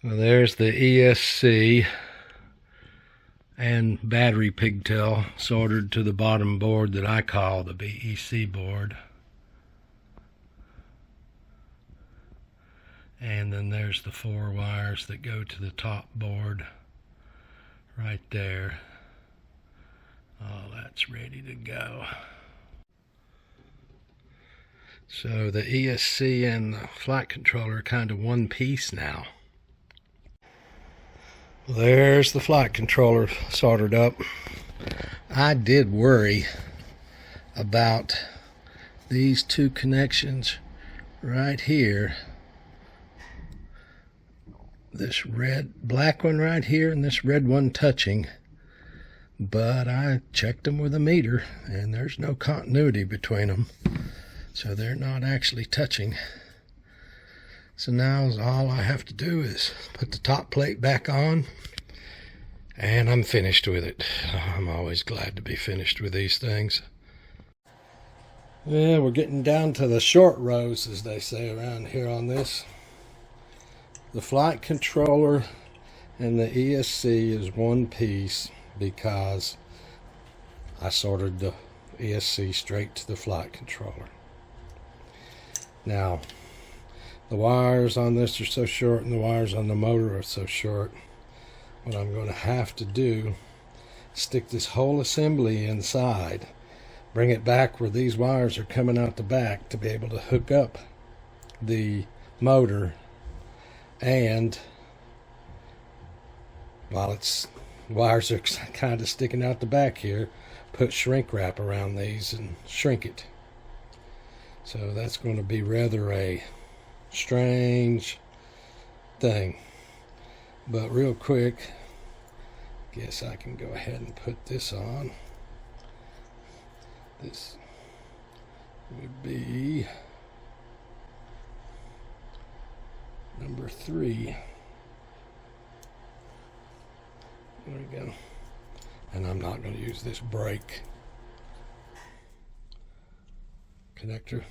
Well, there's the ESC and battery pigtail soldered to the bottom board that I call the BEC board. And then there's the 4 wires that go to the top board right there. All that's ready to go. So the ESC and the flight controller are kind of one piece now. There's the flight controller soldered up. I did worry about these 2 connections right here. This black one right here and this red one touching. But I checked them with a meter and there's no continuity between them. So they're not actually touching. So now all I have to do is put the top plate back on and I'm finished with it. I'm always glad to be finished with these things. Yeah, we're getting down to the short rows, as they say around here on this. The flight controller and the ESC is one piece because I soldered the ESC straight to the flight controller. Now, the wires on this are so short and the wires on the motor are so short. What I'm going to have to do is stick this whole assembly inside, bring it back where these wires are coming out the back to be able to hook up the motor, and while wires are kind of sticking out the back here, put shrink wrap around these and shrink it. So that's going to be rather a strange thing. But real quick, guess I can go ahead and put this on. This would be number 3. There we go. And I'm not going to use this brake connector.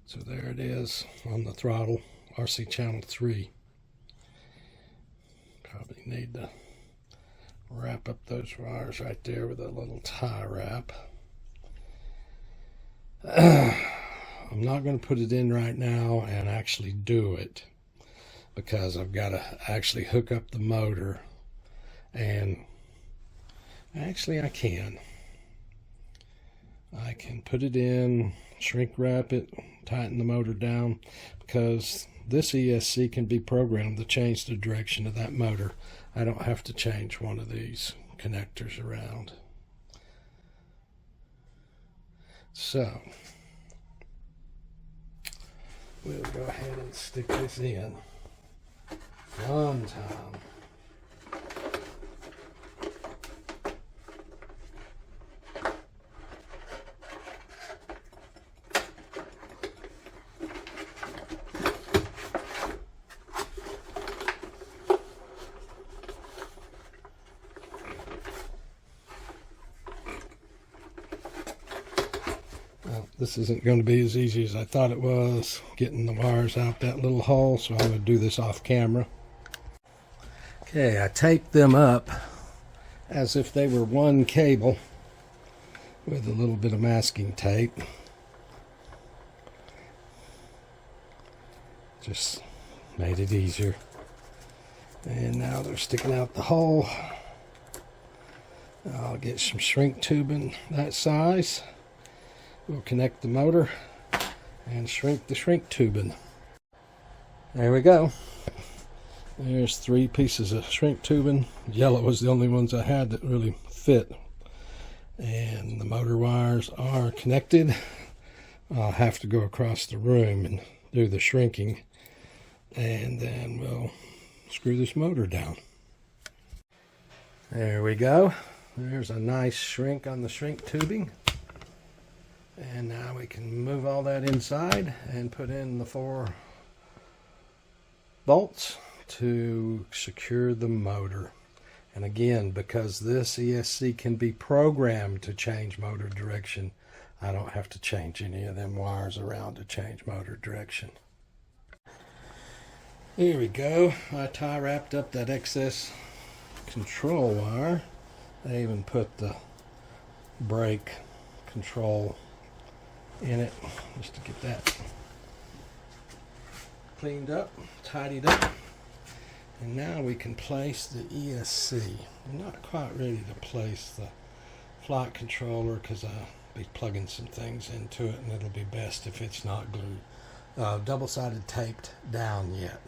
So there it is on the throttle, RC channel 3. Probably need to wrap up those wires right there with a little tie wrap. I'm not going to put it in right now and actually do it because I've got to actually hook up the motor, and actually I can put it in, shrink wrap it, tighten the motor down, because this ESC can be programmed to change the direction of that motor. I don't have to change one of these connectors around. So we'll go ahead and stick this in one time. This isn't going to be as easy as I thought it was, getting the wires out that little hole, so I'm going to do this off camera. Okay, I taped them up as if they were one cable with a little bit of masking tape. Just made it easier. And now they're sticking out the hole. I'll get some shrink tubing that size. We'll connect the motor and shrink the shrink tubing. There we go. There's 3 pieces of shrink tubing. Yellow was the only ones I had that really fit. And the motor wires are connected. I'll have to go across the room and do the shrinking. And then we'll screw this motor down. There we go. There's a nice shrink on the shrink tubing. And now we can move all that inside and put in the 4 bolts to secure the motor. And again, because this ESC can be programmed to change motor direction, I don't have to change any of them wires around to change motor direction. Here we go. I tie wrapped up that excess control wire. I even put the brake control in it just to get that cleaned up, tidied up. And now we can place the ESC. I'm not quite ready to place the flight controller because I'll be plugging some things into it, and it'll be best if it's not glued, double-sided taped down yet.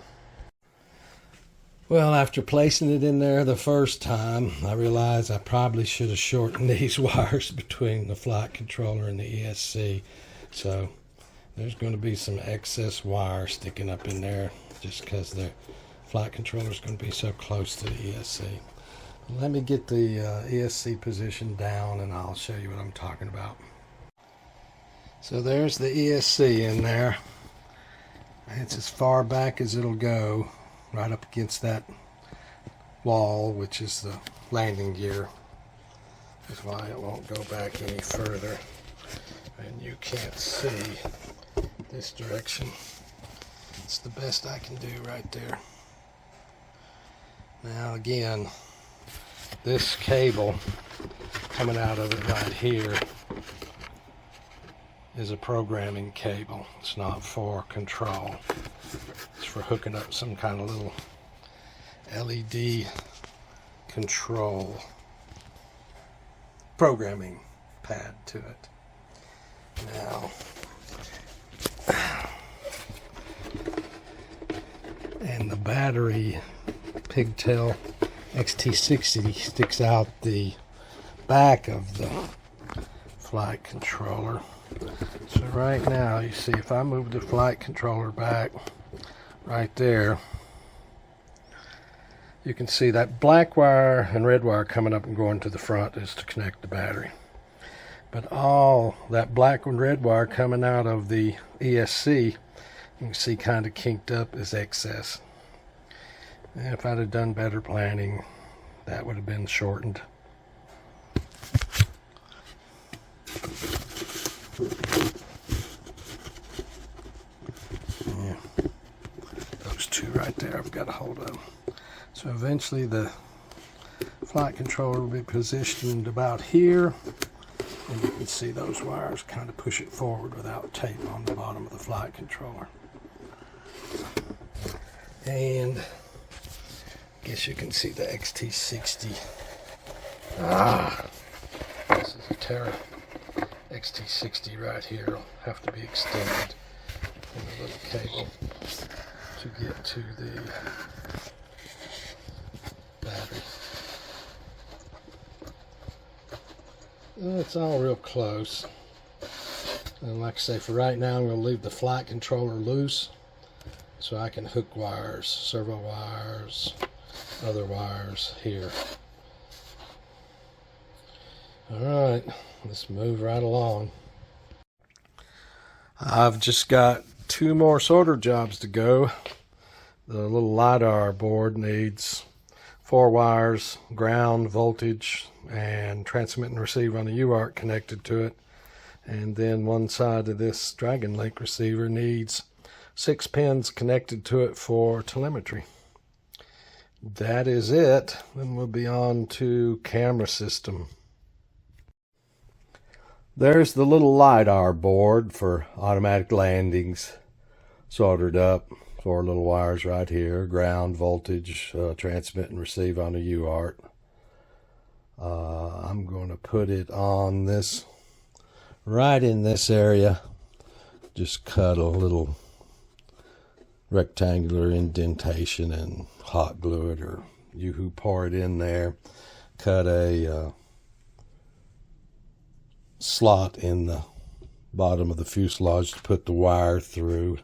Well, after placing it in there the first time, I realized I probably should have shortened these wires between the flight controller and the ESC. So there's going to be some excess wire sticking up in there just because the flight controller is going to be so close to the ESC. Let me get the ESC position down and I'll show you what I'm talking about. So there's the ESC in there. It's as far back as it'll go, right up against that wall, which is the landing gear. That's why it won't go back any further. And you can't see this direction. It's the best I can do right there. Now again, this cable coming out of it right here is a programming cable. It's not for control. It's for hooking up some kind of little LED control programming pad to it. Now, and the battery pigtail XT60 sticks out the back of the flight controller. So right now, you see, if I move the flight controller back right there, you can see that black wire and red wire coming up and going to the front is to connect the battery. But all that black and red wire coming out of the ESC, you can see kind of kinked up, is excess. And if I'd have done better planning, that would have been shortened. Yeah. Those two right there I've got a hold of. So eventually the flight controller will be positioned about here, and you can see those wires kind of push it forward without tape on the bottom of the flight controller. And I guess you can see the XT60. This is a Terra XT60 right here. It'll have to be extended in a little cable to get to the battery. It's all real close. And like I say, for right now, I'm going to leave the flight controller loose so I can hook wires, servo wires, other wires here. Alright, let's move right along. I've just got 2 more solder jobs to go. The little LiDAR board needs 4 wires, ground, voltage, and transmit and receive on a UART connected to it. And then one side of this Dragon Link receiver needs 6 pins connected to it for telemetry. That is it. Then we'll be on to camera system. There's the little LiDAR board for automatic landings soldered up. 4 little wires right here, ground, voltage, transmit and receive on a UART. I'm going to put it on this, right in this area. Just cut a little rectangular indentation and hot glue it, or you who pour it in there. Cut a slot in the bottom of the fuselage to put the wire through.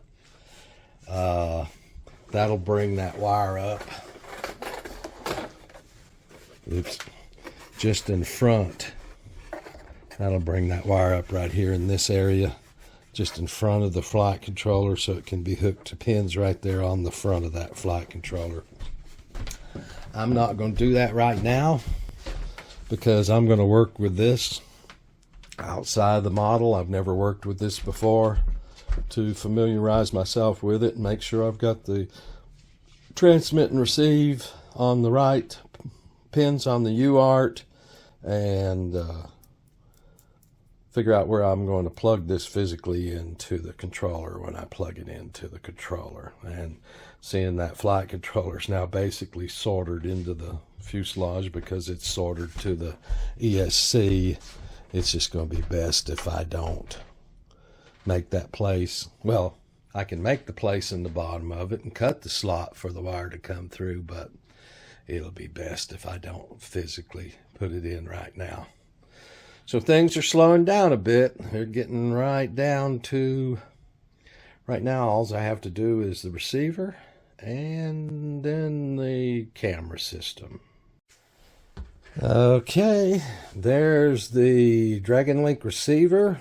That'll bring that wire up. Oops. Just in front. That'll bring that wire up right here in this area, just in front of the flight controller, so it can be hooked to pins right there on the front of that flight controller. I'm not going to do that right now because I'm going to work with this outside the model. I've never worked with this before, to familiarize myself with it and make sure I've got the transmit and receive on the right, pins on the UART, and figure out where I'm going to plug this physically into the controller when I plug it into the controller. And seeing that flight controller is now basically soldered into the fuselage because it's soldered to the ESC, it's just going to be best if I don't make that place. Well, I can make the place in the bottom of it and cut the slot for the wire to come through, but it'll be best if I don't physically put it in right now. So things are slowing down a bit. They're getting right down to, right now all I have to do is the receiver and then the camera system. Okay, there's the Dragon Link receiver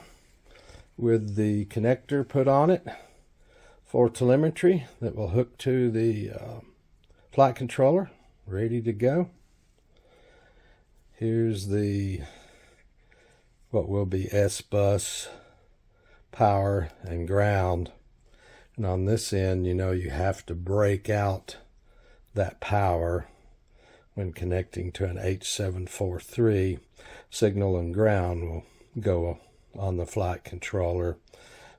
with the connector put on it for telemetry that will hook to the flight controller, ready to go. Here's the what will be S-bus, power, and ground. And on this end, you know, you have to break out that power when connecting to an H743. Signal and ground will go on the flight controller,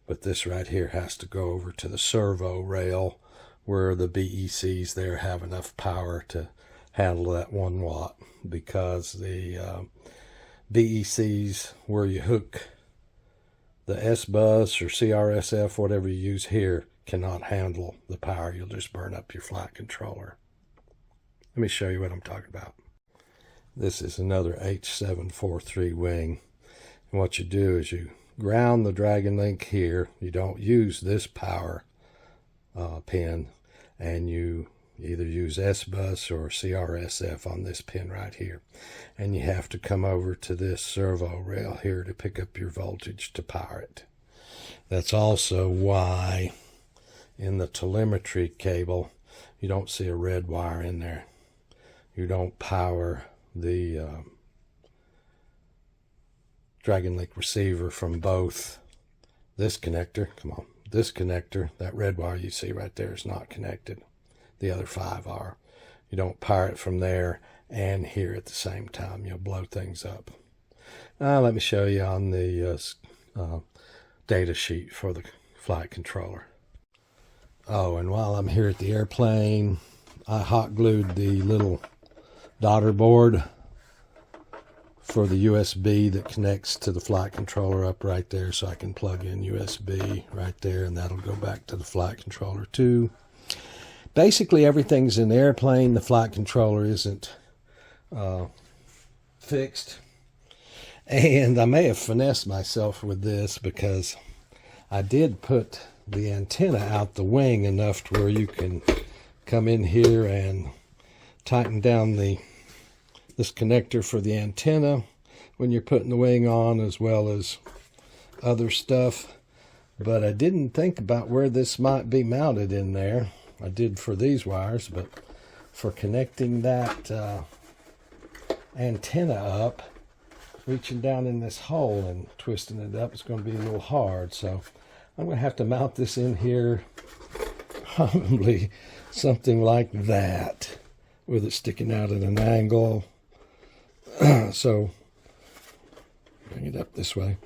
but this right here has to go over to the servo rail where the BECs there have enough power to handle that 1 watt, because the BECs where you hook the S-bus or CRSF, whatever you use here, cannot handle the power. You'll just burn up your flight controller. Let me show you what I'm talking about. This is another H743 wing. And what you do is you ground the Dragon Link here. You don't use this power pin, and you either use S-bus or CRSF on this pin right here. And you have to come over to this servo rail here to pick up your voltage to power it. That's also why in the telemetry cable you don't see a red wire in there. You don't power the Dragon Link receiver from both. This connector, come on, this connector, that red wire you see right there is not connected. The other 5 are. You don't power it from there and here at the same time. You'll blow things up. Now let me show you on the data sheet for the flight controller. Oh, and while I'm here at the airplane, I hot glued the little daughter board for the USB that connects to the flight controller up right there, so I can plug in USB right there, and that'll go back to the flight controller too. Basically everything's in the airplane. The flight controller isn't fixed. And I may have finessed myself with this because I did put the antenna out the wing enough to where you can come in here and tighten down this connector for the antenna when you're putting the wing on, as well as other stuff. But I didn't think about where this might be mounted in there. I did for these wires, but for connecting that antenna up, reaching down in this hole and twisting it up, it's going to be a little hard. So I'm going to have to mount this in here, probably something like that, with it sticking out at an angle. So bring it up this way.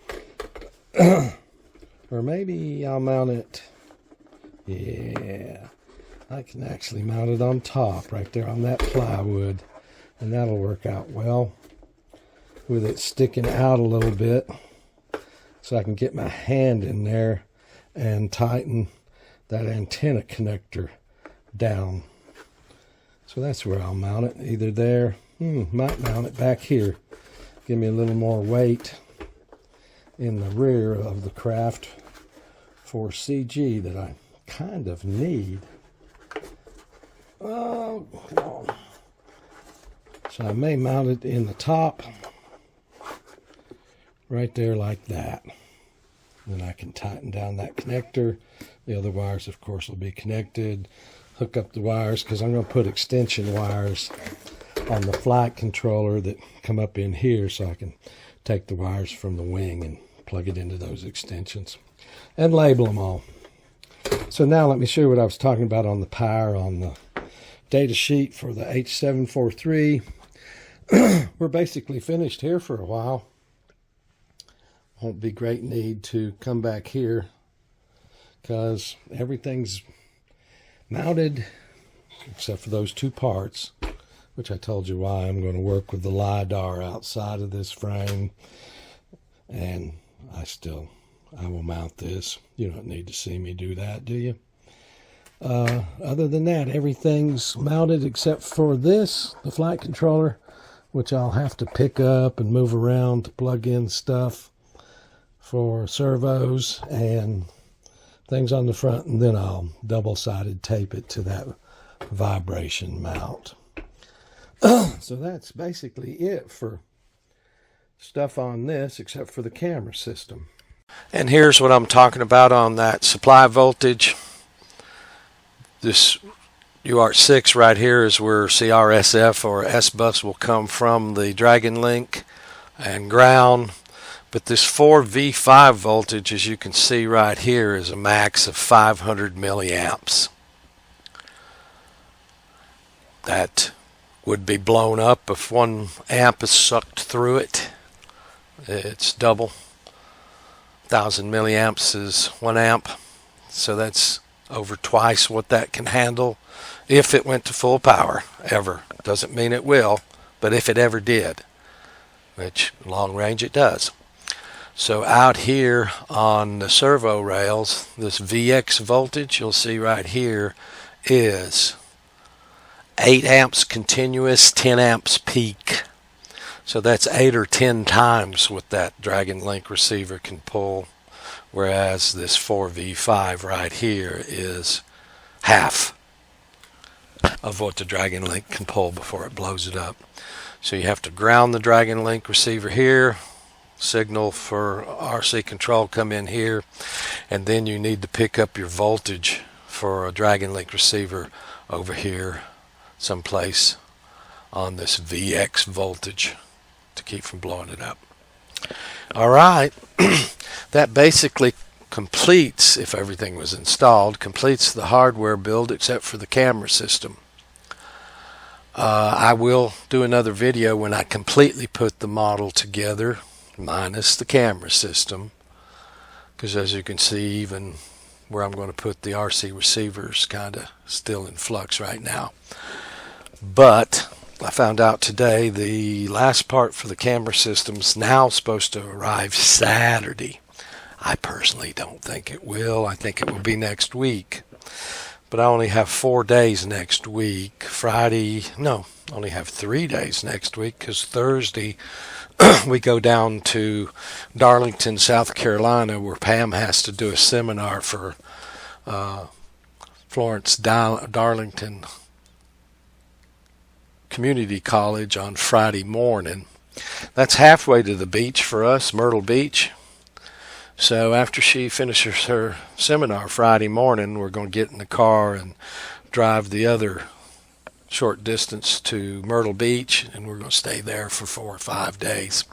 Or maybe I'll mount it. Yeah, I can actually mount it on top right there on that plywood, and that'll work out well with it sticking out a little bit, so I can get my hand in there and tighten that antenna connector down. So that's where I'll mount it, either there, might mount it back here, give me a little more weight in the rear of the craft for CG that I kind of need. Oh, come on. So I may mount it in the top, right there like that. Then I can tighten down that connector. The other wires, of course, will be connected. Hook up the wires, because I'm going to put extension wires on the flight controller that come up in here, so I can take the wires from the wing and plug it into those extensions and label them all. So now let me show you what I was talking about on the power on the data sheet for the H743. We're basically finished here for a while. Won't be great need to come back here because everything's mounted except for those two parts, which I told you why. I'm going to work with the LiDAR outside of this frame, and I will mount this. You don't need to see me do that, do you? Other than that, everything's mounted except for this, the flight controller, which I'll have to pick up and move around to plug in stuff for servos and things on the front, and then I'll double-sided tape it to that vibration mount. So that's basically it for stuff on this, except for the camera system. And here's what I'm talking about on that supply voltage. This UART6 right here is where CRSF or S-bus will come from the Dragon Link and ground. But this 4V5 voltage, as you can see right here, is a max of 500 milliamps. That would be blown up if 1 amp is sucked through it. It's double. 1,000 milliamps is 1 amp. So that's over twice what that can handle if it went to full power ever. Doesn't mean it will, but if it ever did, which long range it does. So out here on the servo rails, this VX voltage you'll see right here is 8 amps continuous, 10 amps peak. So that's 8 or 10 times what that Dragon Link receiver can pull, whereas this 4V5 right here is half of what the Dragon Link can pull before it blows it up. So you have to ground the Dragon Link receiver here, signal for RC control come in here, and then you need to pick up your voltage for a Dragon Link receiver over here someplace on this VX voltage to keep from blowing it up. Alright, that basically completes, if everything was installed, completes the hardware build except for the camera system. I will do another video when I completely put the model together minus the camera system, because as you can see, even where I'm going to put the RC receivers kind of still in flux right now. But I found out today the last part for the camera system's now supposed to arrive Saturday. I personally don't think it will. I think it will be next week. But I only have 4 days next week. Only have 3 days next week, because Thursday we go down to Darlington, South Carolina, where Pam has to do a seminar for Florence Darlington Community College on Friday morning. That's halfway to the beach for us, Myrtle Beach. So after she finishes her seminar Friday morning, we're going to get in the car and drive the other short distance to Myrtle Beach, and we're going to stay there for 4 or 5 days.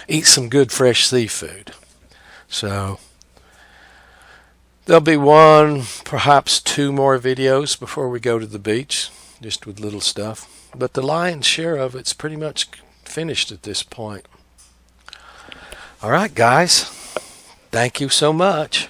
Eat some good fresh seafood. So there'll be 1, perhaps 2 more videos before we go to the beach, just with little stuff. But the lion's share of it's pretty much finished at this point. All right, guys. Thank you so much.